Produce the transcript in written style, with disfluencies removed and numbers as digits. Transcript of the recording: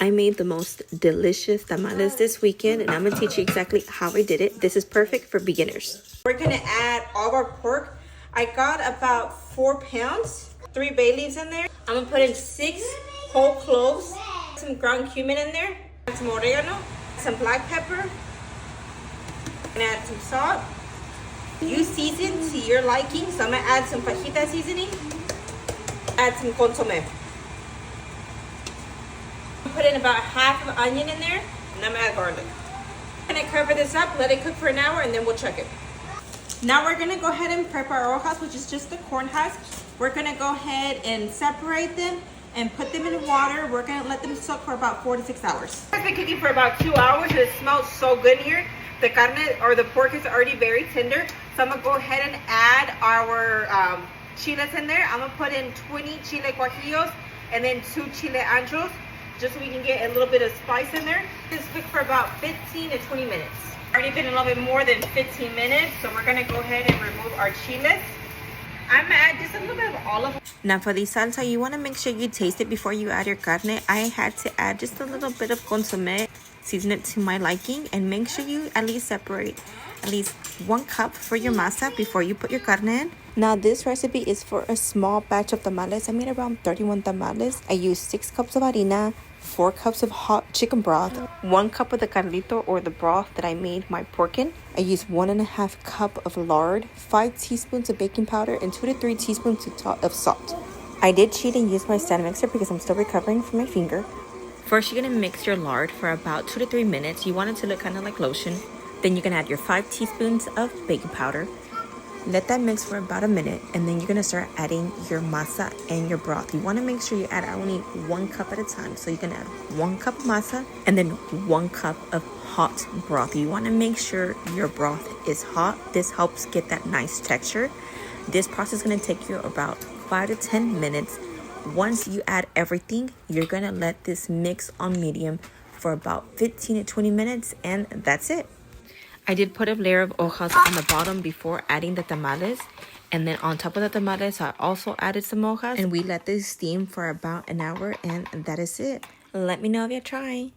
I made the most delicious tamales this weekend, and I'm gonna teach you exactly how I did it. This is perfect for beginners. We're gonna add all of our pork. I got about 4 pounds, 3 bay leaves in there. I'm gonna put in 6 whole cloves, some ground cumin in there, some oregano, some black pepper, and add some salt. You season to your liking, so I'm gonna add some fajita seasoning, add some consomme. Put in about half of onion in there, and I'm gonna add garlic. I'm gonna cover this up, let it cook for an hour, and then we'll check it. Now we're gonna go ahead and prep our hojas, which is just the corn husk. We're gonna go ahead and separate them and put them in water. We're gonna let them soak for about 4 to 6 hours. It's been cooking for about 2 hours, and it smells so good here. The carne or the pork is already very tender, so I'm gonna go ahead and add our chiles in there. I'm gonna put in 20 chile guajillos and then 2 chile anchos, just so we can get a little bit of spice in there. Just cook for about 15 to 20 minutes. Already been a little bit more than 15 minutes, so we're gonna go ahead and remove our chiles. I'm gonna add just a little bit of olive. Now for the salsa, you wanna make sure you taste it before you add your carne. I had to add just a little bit of consomme, season it to my liking, and make sure you at least separate at least 1 cup for your masa before you put your carne in. Now this recipe is for a small batch of tamales. I made around 31 tamales. I used 6 cups of harina, 4 cups of hot chicken broth, 1 cup of the caldito or the broth that I made my pork in. I used 1.5 cup of lard, 5 teaspoons of baking powder, and 2 to 3 teaspoons of salt. I did cheat and use my stand mixer because I'm still recovering from my finger. First, you're gonna mix your lard for about 2 to 3 minutes. You want it to look kind of like lotion. Then you're gonna add your 5 teaspoons of baking powder. Let that mix for about a minute, and then you're gonna start adding your masa and your broth. You wanna make sure you add only 1 cup at a time. So you're gonna add 1 cup of masa and then 1 cup of hot broth. You wanna make sure your broth is hot. This helps get that nice texture. This process is gonna take you about 5 to 10 minutes. Once you add everything, you're gonna let this mix on medium for about 15 to 20 minutes, and that's it. I did put a layer of hojas on the bottom before adding the tamales, and then on top of the tamales I also added some hojas, and we let this steam for about an hour, and that is it. Let me know if you try.